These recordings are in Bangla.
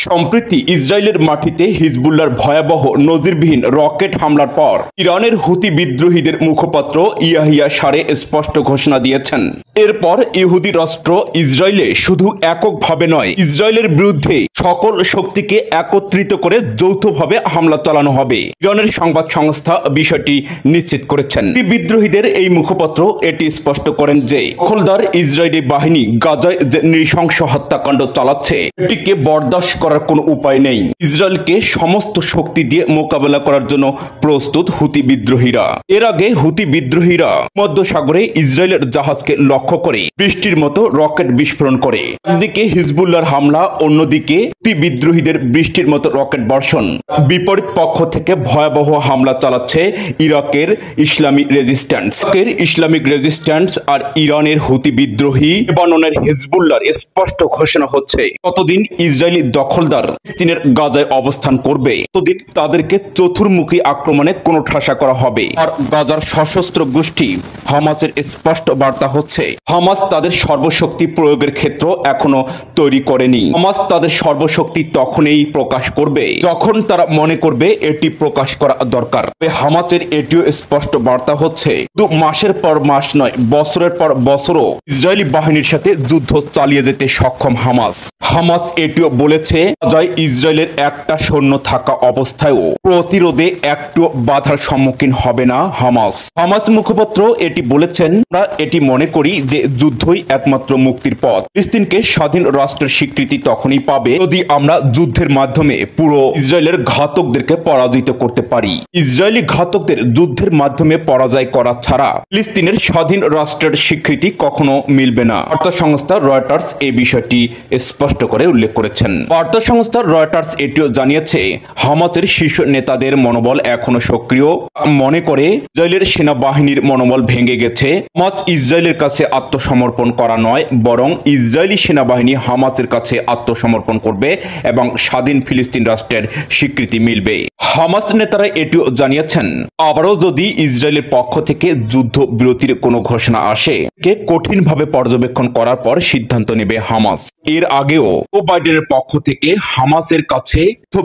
সম্প্রতি ইসরায়েলের মাটিতে হিজবুল্লাহর ভয়াবহ নজিরবিহীন রকেট হামলার পর ইরানের হুতি বিদ্রোহীদের মুখপাত্র ইয়াহিয়া সারে স্পষ্ট ঘোষণা দিয়েছেন। এরপর ইহুদি রাষ্ট্র ইসরায়েলে শুধু এককভাবে নয়, ইসরায়েলের বিরুদ্ধে সকল শক্তিকে একত্রিত করে যৌথভাবে হামলা চালানো হবে। ইরানের সংবাদ সংস্থা বিষয়টি নিশ্চিত করেছেন। বিদ্রোহীদের এই মুখপাত্র এটি স্পষ্ট করেন যে দখলদার ইসরায়েলি বাহিনী গাজায় যে নৃশংস হত্যাকাণ্ড চালাচ্ছে এটিকে বরদাস্ত করার কোনো উপায় নেই। ইসরায়েলকে সমস্ত শক্তি দিয়ে মোকাবেলা করার জন্য প্রস্তুত হুতি বিদ্রোহীরা। এর আগে হুতি বিদ্রোহীরা মধ্যসাগরে ইসরায়েলের জাহাজকে লক্ষ্য করে বৃষ্টির মতো রকেট বিস্ফোরণ করে। একদিকে হিজবুল্লাহর হামলা, অন্যদিকে হুতি বিদ্রোহীদের বৃষ্টির মতো রকেট বর্ষণ। বিপরীত পক্ষ থেকে ভয়াবহ হামলা চালাচ্ছে ইরাকের ইসলামিক রেজিস্ট্যান্স আর ইরানের হুতি বিদ্রোহী লেবাননের হিজবুল্লাহর স্পষ্ট ঘোষণা হচ্ছে ততদিন ইসরায়েলি দখলদার ফিলিস্তিনের গাজায় অবস্থান করবে, ততদিন তাদেরকে চতুর্মুখী আক্রমণে কোণঠাসা করা হবে। আর গাজার সশস্ত্র গোষ্ঠী হামাসের স্পষ্ট বার্তা হচ্ছে হামাস তাদের সর্বশক্তি প্রয়োগের ক্ষেত্র এখনো তৈরি করেনি। হামাস তাদের সর্বশক্তি তখনই প্রকাশ করবে যখন তারা মনে করবে এটি প্রকাশ করা দরকার। হামাসের এটিও স্পষ্ট বার্তা হচ্ছে মাসের পর মাস নয়, বছরের পর বছরও ইসরায়েলি বাহিনীর সাথে যুদ্ধ চালিয়ে যেতে সক্ষম হামাস এটিও বলেছে গাজায় ইসরায়েলের একটা সৈন্য থাকা অবস্থায়ও প্রতিরোধে একটু বাধার সম্মুখীন হবে না হামাস মুখপাত্র এটি বলেছেন, আমরা এটি মনে করি যে যুদ্ধই একমাত্র মুক্তির পথ। ফিলিস্তিনকে স্বাধীন রাষ্ট্রের স্বীকৃতি তখনই পাবে যদি আমরা যুদ্ধের মাধ্যমে পুরো ইসরায়েলের ঘাতকদেরকে পরাজিত করতে পারি। ইসরায়েলি ঘাতকদের যুদ্ধের মাধ্যমে পরাজয় করা ছাড়া ফিলিস্তিনের স্বাধীন রাষ্ট্রের স্বীকৃতি কখনো মিলবে না। বার্তা সংস্থা রয়টার্স এই বিষয়টি স্পষ্ট করে উল্লেখ করেছেন। বার্তা সংস্থা রয়টার্স এটিও জানিয়েছে হামাসের শীর্ষ নেতাদের মনোবল এখনো সক্রিয়। মনে করে ইসরায়েলের সেনাবাহিনীর মনোবল ভেঙে গেছে। হামাস ইসরায়েলের কাছে আত্মসমর্পণ করা নয়, বরং ইসরায়েলি সেনাবাহিনী হামাসের কাছে আত্মসমর্পণ করবে এবং স্বাধীন ফিলিস্তিন রাষ্ট্রের স্বীকৃতি মিলবে। হামাস নেতারা এটিও জানিয়েছেন আবারও যদি ইসরায়েলের পক্ষ থেকে যুদ্ধ বিরতির কোনো ঘোষণা আসে কে কঠিনভাবে পর্যবেক্ষণ করার পর সিদ্ধান্ত নেবে হামাস। এর আগেও জো বাইডেনের পক্ষ থেকে হামাসের কাছে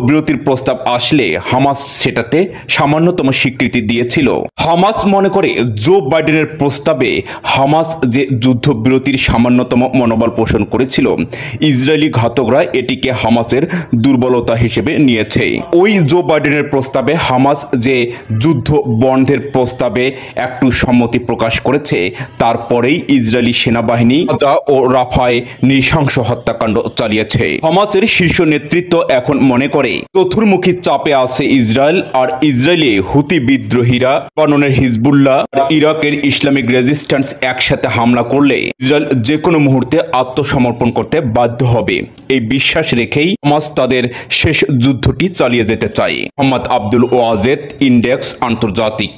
বিরতির প্রস্তাব আসলে হামাস সেটাতে সামান্যতম স্বীকৃতি দিয়েছিল। হামাস মনে করে জো বাইডেনের প্রস্তাবে হামাস যে যুদ্ধবিরতির সামান্যতম মনোবল পোষণ করেছিল, ইসরায়েলি ঘাতকরা এটিকে হামাসের দুর্বলতা হিসেবে নিয়েছে। ওই জো বাইডেনের প্রস্তাবে হামাস যে যুদ্ধ বন্ধের প্রস্তাবে একটু সম্মতি প্রকাশ করেছে, তারপরেই ইসরায়েলি সেনাবাহিনী গাজা ও রাফায় নৃশংস হত্যাকাণ্ড চালিয়েছে। হামাসের শীর্ষ নেতৃত্ব এখন মনে করে চতুর্মুখী চাপে আছে ইসরায়েল, আর ইসরায়েলি হুতি বিদ্রোহীরা, লেবাননের হিজবুল্লাহ আর ইরাকের ইসলামিক রেজিস্ট্যান্স একসাথে হামলা করলে ইসরায়েল যে কোনো মুহূর্তে আত্মসমর্পণ করতে বাধ্য হবে। এই বিশ্বাস রেখেই হামাস তাদের শেষ যুদ্ধটি চালিয়ে যেতে চায়। মোহাম্মদ আব্দুল ওয়াজেদ, ইন্ডেক্স আন্তর্জাতিক।